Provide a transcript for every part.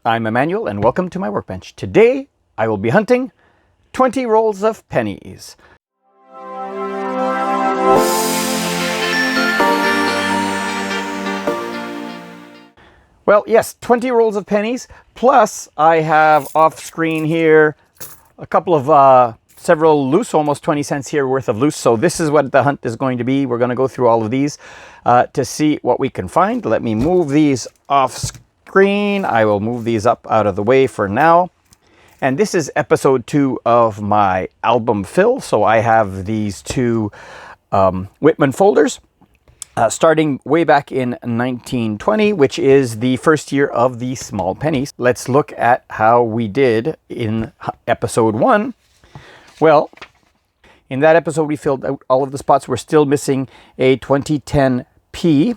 I'm Emmanuel and welcome to my workbench. Today I will be hunting 20 rolls of pennies. Well, yes, 20 rolls of pennies, plus I have off screen here a couple of several loose, almost 20 cents here worth of loose. So this is what the hunt is going to be. We're going to go through all of these to see what we can find. Let me move these off screen. I will move these up out of the way for now. And this is episode 2 of my album fill. So I have these two Whitman folders. Starting way back in 1920, which is the first year of the small pennies. Let's look at how we did in episode 1. Well, in that episode, we filled out all of the spots. We're still missing a 2010P.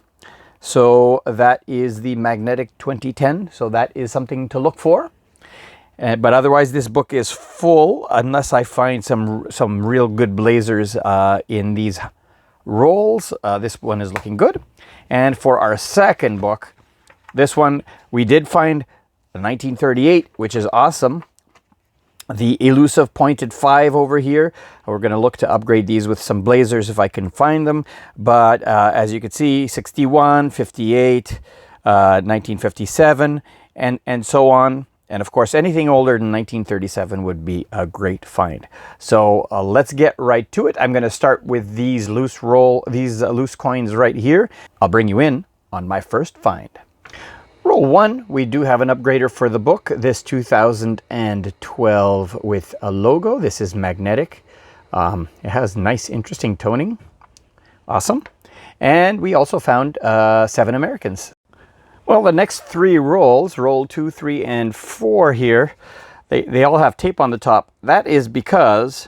So that is the magnetic 2010. So that is something to look for. But otherwise, this book is full unless I find some real good blazers in these rolls. This one is looking good. And for our second book, this one, we did find the 1938, which is awesome. The elusive pointed 5 over here. We're going to look to upgrade these with some blazers if I can find them. But as you can see, 61, 58, 1957, and so on. And of course, anything older than 1937 would be a great find. So let's get right to it. I'm going to start with these loose coins right here. I'll bring you in on my first find. Roll 1, we do have an upgrader for the book. This 2012 with a logo. This is magnetic. It has nice, interesting toning. Awesome. And we also found 7 Americans. Well, the next 3 rolls, roll 2, 3, and 4 here, they all have tape on the top. That is because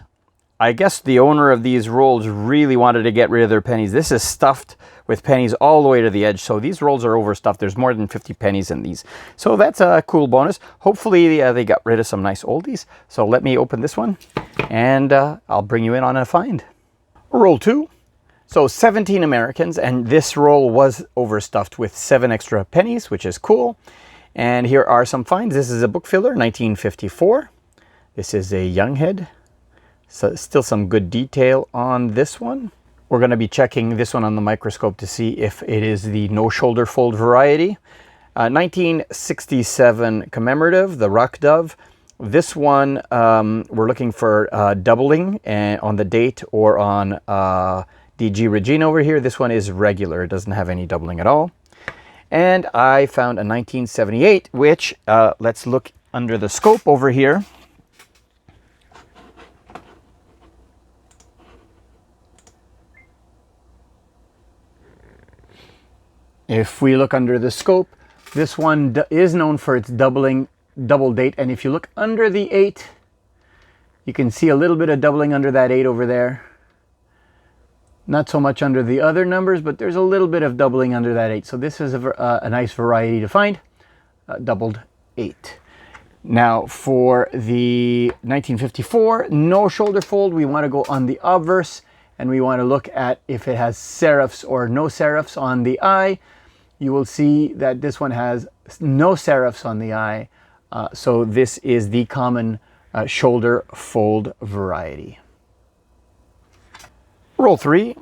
I guess the owner of these rolls really wanted to get rid of their pennies. This is stuffed with pennies all the way to the edge. So these rolls are overstuffed. There's more than 50 pennies in these. So that's a cool bonus. Hopefully they got rid of some nice oldies. So let me open this one and I'll bring you in on a find. Roll 2. So 17 Americans, and this roll was overstuffed with 7 extra pennies, which is cool. And here are some finds. This is a book filler, 1954. This is a young head. So still some good detail on this one. We're going to be checking this one on the microscope to see if it is the no shoulder fold variety. 1967 commemorative, the Rock Dove. This one, we're looking for doubling on the date or on DG Regina over here. This one is regular. It doesn't have any doubling at all. And I found a 1978, which let's look under the scope over here. If we look under the scope, this one is known for its double date. And if you look under the 8, you can see a little bit of doubling under that 8 over there. Not so much under the other numbers, but there's a little bit of doubling under that 8. So this is a nice variety to find, doubled 8. Now for the 1954, no shoulder fold, we want to go on the obverse, and we want to look at if it has serifs or no serifs on the eye. You will see that this one has no serifs on the eye. So this is the common shoulder fold variety. Roll 3,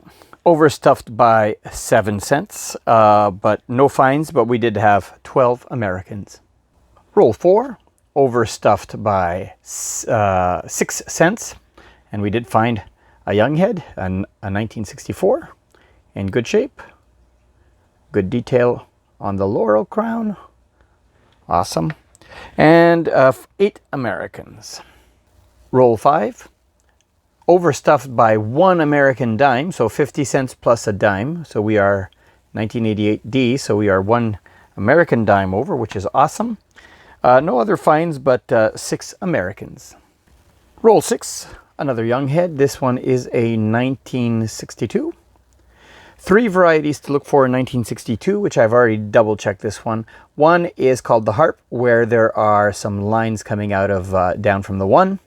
overstuffed by 7 cents, but no fines, but we did have 12 Americans. Roll 4, overstuffed by 6 cents, and we did find a young head, a 1964, in good shape. Good detail on the laurel crown. Awesome. And 8 Americans. Roll 5. Overstuffed by 1 American dime, so 50 cents plus a dime. So we are 1988D, so we are 1 American dime over, which is awesome. No other finds, but 6 Americans. Roll 6, another young head. This one is a 1962. 3 varieties to look for in 1962, which I've already double checked this one. One is called the harp, where there are some lines coming out of down from the 1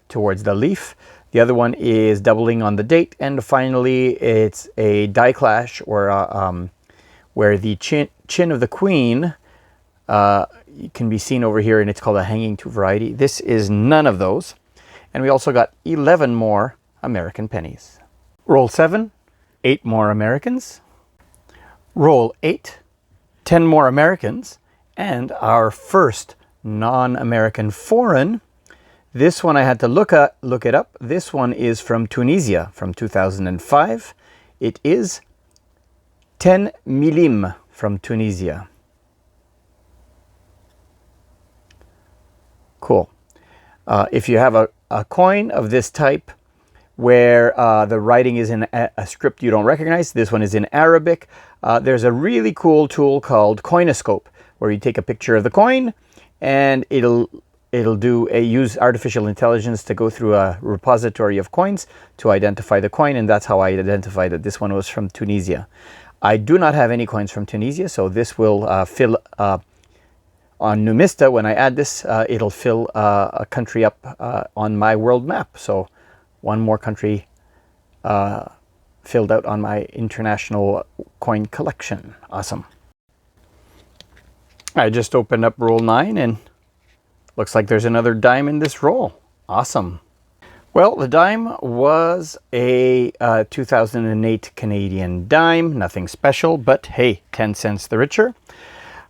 towards the leaf. The other one is doubling on the date. And finally, it's a die clash, or where the chin of the queen can be seen over here, and it's called a hanging two variety. This is none of those. And we also got 11 more American pennies. Roll 7, 8 more Americans. Roll 8, 10 more Americans. And our first non-American foreign. This one I had to look it up. This one is from Tunisia from 2005. It is 10 milim from Tunisia. Cool. If you have a coin of this type where the writing is in a script you don't recognize, this one is in Arabic. There's a really cool tool called Coinoscope, where you take a picture of the coin and it'll use artificial intelligence to go through a repository of coins to identify the coin, and that's how I identified that this one was from Tunisia. I do not have any coins from Tunisia, so this will fill on Numista. When I add this, it'll fill a country up on my world map. So one more country filled out on my international coin collection. Awesome. I just opened up roll 9 and looks like there's another dime in this roll. Awesome. Well, the dime was a 2008 Canadian dime. Nothing special, but hey, 10 cents the richer.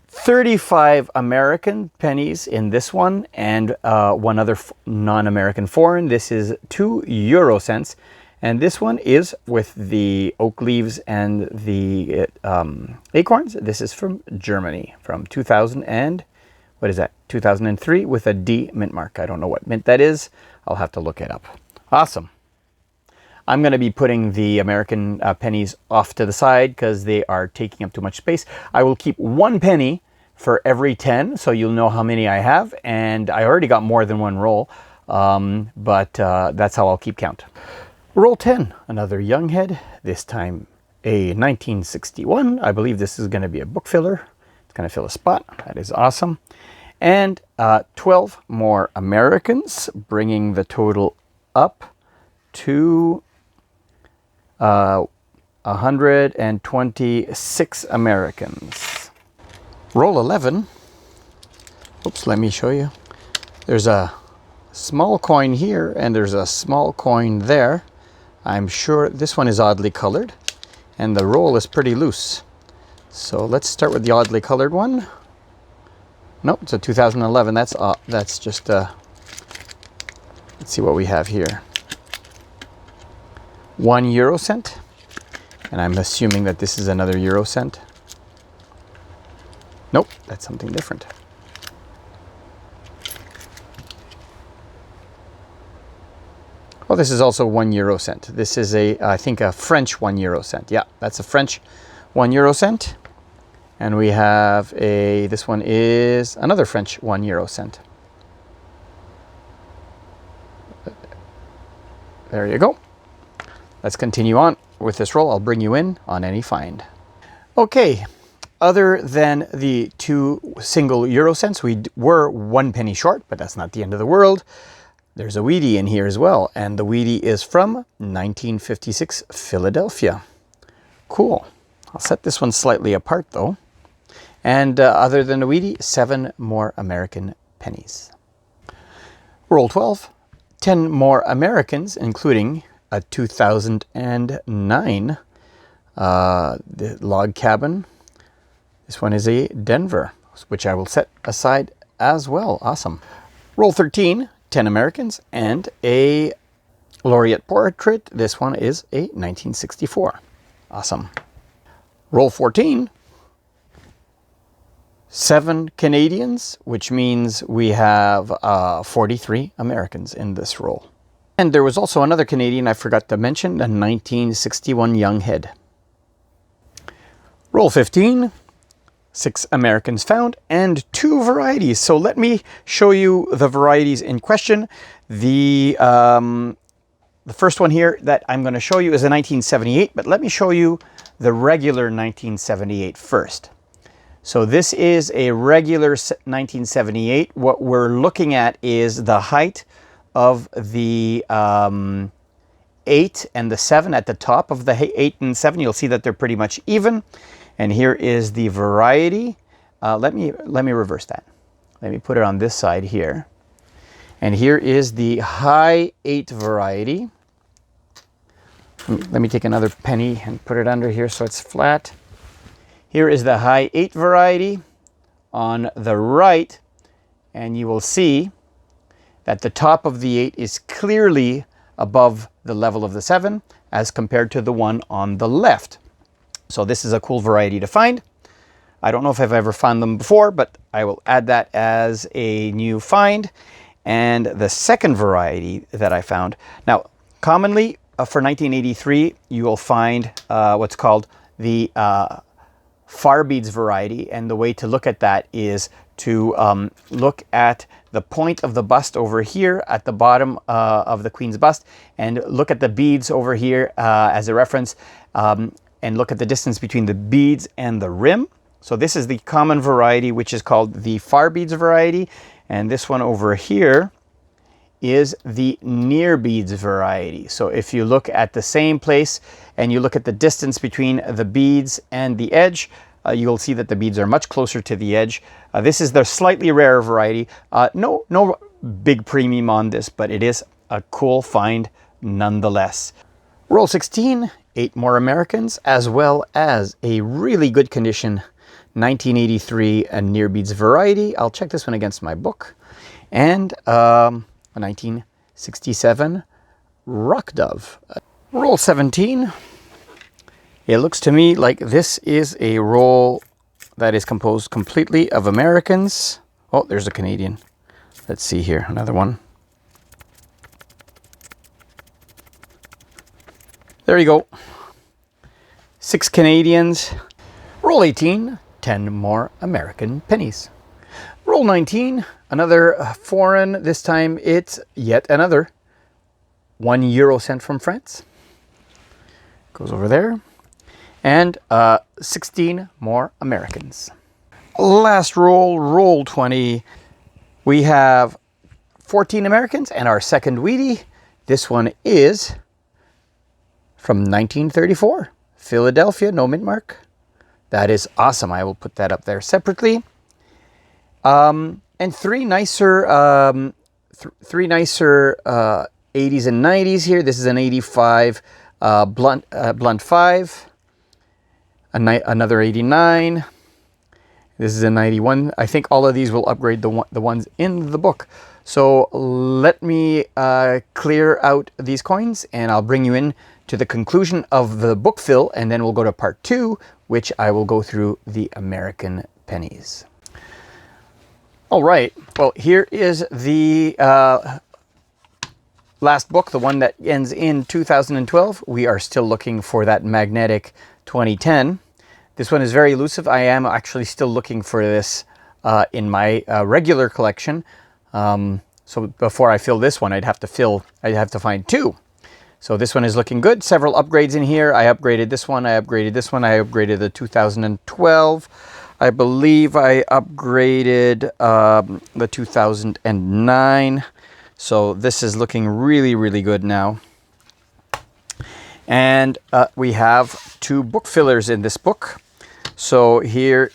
35 American pennies in this one, and one other non-American foreign. This is 2 euro cents. And this one is with the oak leaves and the acorns. This is from Germany from 2000 and, what is that, 2003 with a D mint mark. I don't know what mint that is. I'll have to look it up. Awesome. I'm going to be putting the American pennies off to the side because they are taking up too much space. I will keep 1 penny for every 10, so you'll know how many I have. And I already got more than 1 roll, but that's how I'll keep count. Roll 10, another young head, this time a 1961. I believe this is going to be a book filler. It's going to fill a spot. That is awesome. And 12 more Americans, bringing the total up to 126 Americans. Roll 11. Oops, let me show you. There's a small coin here and there's a small coin there. I'm sure this one is oddly colored and the roll is pretty loose. So let's start with the oddly colored one. Nope, it's a 2011. That's just let's see what we have here. 1 euro cent, and I'm assuming that this is another euro cent. Nope, that's something different. Oh, this is also 1 euro cent. This is I think a French 1 euro cent. Yeah, that's a French 1 euro cent. And we have this one is another French 1 euro cent. There you go. Let's continue on with this roll. I'll bring you in on any find. Okay, other than the 2 single euro cents, we were 1 penny short, but that's not the end of the world. There's a Wheatie in here as well, and the Wheatie is from 1956 Philadelphia. Cool. I'll set this one slightly apart though. And other than the Wheatie, 7 more American pennies. Roll 12, 10 more Americans, including a 2009 the log cabin. This one is a Denver, which I will set aside as well. Awesome. Roll 13, 10 Americans, and a laureate portrait. This one is a 1964. Awesome. Roll 14, 7 Canadians, which means we have 43 Americans in this roll. And there was also another Canadian I forgot to mention, a 1961 young head. Roll 15, 6 Americans found, and 2 varieties. So let me show you the varieties in question. The first one here that I'm going to show you is a 1978, but let me show you the regular 1978 first. So this is a regular 1978. What we're looking at is the height of the 8 and the 7 at the top of the 8 and 7. You'll see that they're pretty much even. And here is the variety. let me reverse that. Let me put it on this side here. And here is the high 8 variety. Let me take another penny and put it under here so it's flat. Here is the high 8 variety on the right, and you will see that the top of the 8 is clearly above the level of the 7 as compared to the one on the left. So this is a cool variety to find. I don't know if I've ever found them before, but I will add that as a new find. And the second variety that I found, now commonly for 1983, you will find what's called the far beads variety. And the way to look at that is to look at the point of the bust over here at the bottom of the Queen's bust, and look at the beads over here as a reference, and look at the distance between the beads and the rim. So this is the common variety, which is called the far beads variety. And this one over here is the near beads variety. So if you look at the same place and you look at the distance between the beads and the edge, you'll see that the beads are much closer to the edge. This is the slightly rarer variety. No big premium on this, but it is a cool find nonetheless. Roll 16, 8 more Americans, as well as a really good condition 1983 near beads variety. I'll check this one against my book. And a 1967 rock dove. Roll 17. It looks to me like this is a roll that is composed completely of Americans. Oh, there's a Canadian. Let's see here, another one. There you go. 6 Canadians. Roll 18. 10 more American pennies. Roll 19, another foreign. This time it's yet another 1 euro sent from France. Goes over there. And 16 more Americans. Last roll, roll 20. We have 14 Americans and our second Wheatie. This one is from 1934. Philadelphia, no mint mark. That is awesome. I will put that up there separately. And three nicer 80s and 90s here. This is an 85 blunt 5. Another 89. This is a 91. I think all of these will upgrade the ones in the book. So let me clear out these coins, and I'll bring you in to the conclusion of the book fill, and then we'll go to part 2, which I will go through the American pennies. All right, well, here is the last book, the one that ends in 2012. We are still looking for that magnetic 2010. This one is very elusive. I am actually still looking for this in my regular collection. So before I fill this one, I'd have to find 2. So this one is looking good. Several upgrades in here. I upgraded this one. I upgraded this one. I upgraded the 2012. I believe I upgraded the 2009. So this is looking really, really good now. And we have 2 book fillers in this book. So here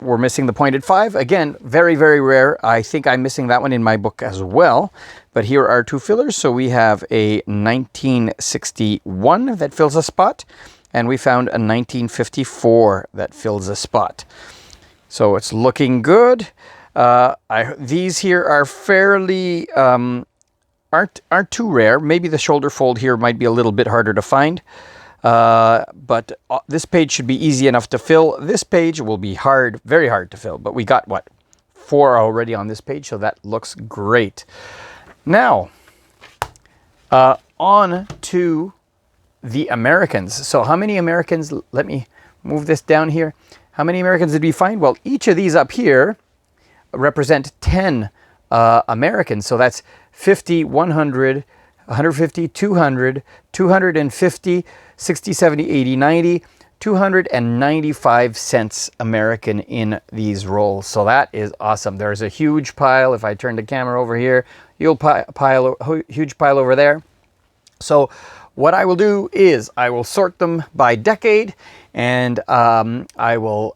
we're missing the pointed 5. Again, very, very rare. I think I'm missing that one in my book as well. But here are 2 fillers. So we have a 1961 that fills a spot, and we found a 1954 that fills a spot. So it's looking good. These here are fairly aren't too rare. Maybe the shoulder fold here might be a little bit harder to find. But this page should be easy enough to fill. This page will be hard, very hard to fill. But we got, what, 4 already on this page, so that looks great. Now, on to the Americans. So how many Americans, let me move this down here. How many Americans did we find? Well, each of these up here represent 10 Americans. So that's 50, 100, 150, 200, 250, 60, 70, 80, 90, 295 cents American in these rolls. So that is awesome. There's a huge pile. If I turn the camera over here, you'll huge pile over there. So what I will do is I will sort them by decade, and I will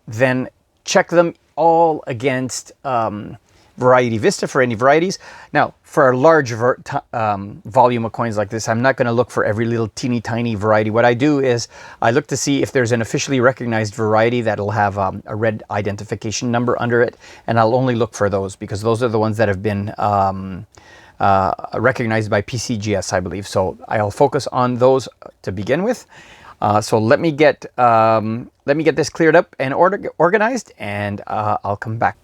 then check them all against Variety Vista for any varieties. Now, for a large volume of coins like this, I'm not going to look for every little teeny tiny variety. What I do is I look to see if there's an officially recognized variety that'll have a red identification number under it, and I'll only look for those because those are the ones that have been recognized by PCGS, I believe. So I'll focus on those to begin with. So let me get this cleared up and organized, and I'll come back.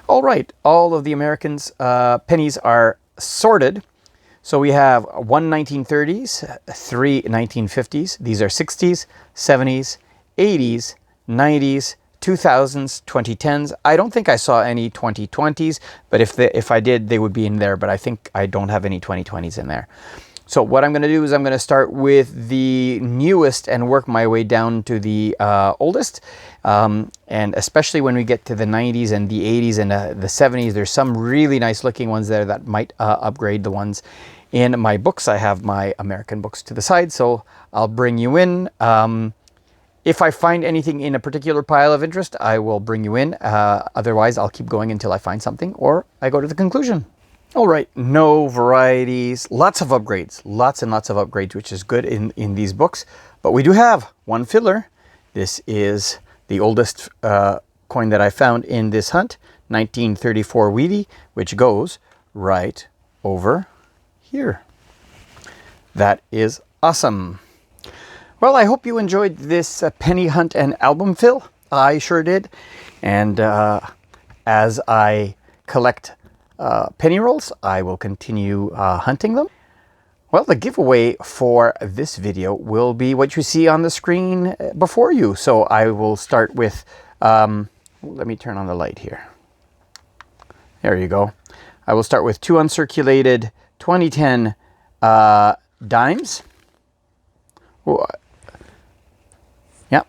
All right, all of the Americans' pennies are sorted. So we have 1 1930s, 3 1950s. These are 60s, 70s, 80s, 90s, 2000s, 2010s. I don't think I saw any 2020s, but if I did, they would be in there. But I think I don't have any 2020s in there. So what I'm going to do is I'm going to start with the newest and work my way down to the oldest. And especially when we get to the 90s and the 80s and the 70s, there's some really nice looking ones there that might upgrade the ones in my books. I have my American books to the side, so I'll bring you in. If I find anything in a particular pile of interest, I will bring you in. Otherwise, I'll keep going until I find something or I go to the conclusion. All right, no varieties, lots of upgrades, lots and lots of upgrades, which is good in these books. But we do have one filler. This is the oldest coin that I found in this hunt, 1934 Wheatie, which goes right over here. That is awesome. Well, I hope you enjoyed this penny hunt and album fill. I sure did. And as I collect penny rolls, I will continue hunting them. Well, the giveaway for this video will be what you see on the screen before you. So I will start with, let me turn on the light here. There you go. I will start with 2 uncirculated 2010 dimes. Yeah.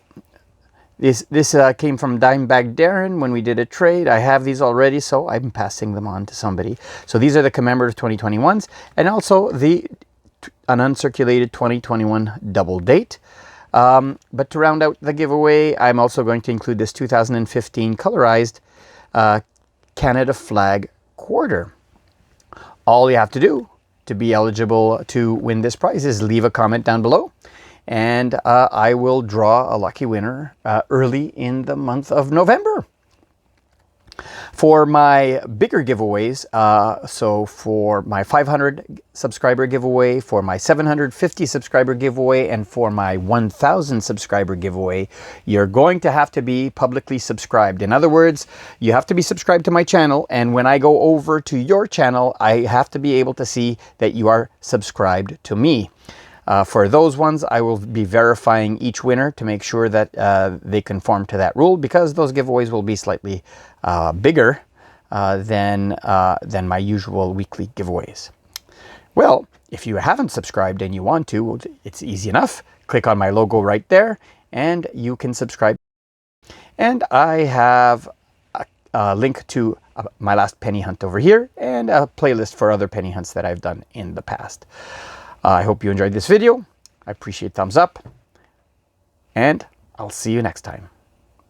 This came from Dimebag Darren when we did a trade. I have these already, so I'm passing them on to somebody. So these are the commemorative 2021s, and also an uncirculated 2021 double date. But to round out the giveaway, I'm also going to include this 2015 colorized Canada flag quarter. All you have to do to be eligible to win this prize is leave a comment down below, and I will draw a lucky winner early in the month of November. For my bigger giveaways, so for my 500 subscriber giveaway, for my 750 subscriber giveaway, and for my 1000 subscriber giveaway, you're going to have to be publicly subscribed. In other words, you have to be subscribed to my channel, and when I go over to your channel, I have to be able to see that you are subscribed to me. For those ones, I will be verifying each winner to make sure that they conform to that rule, because those giveaways will be slightly bigger than my usual weekly giveaways. Well, if you haven't subscribed and you want to, it's easy enough. Click on my logo right there and you can subscribe. And I have a link to my last penny hunt over here and a playlist for other penny hunts that I've done in the past. I hope you enjoyed this video. I appreciate thumbs up, and I'll see you next time.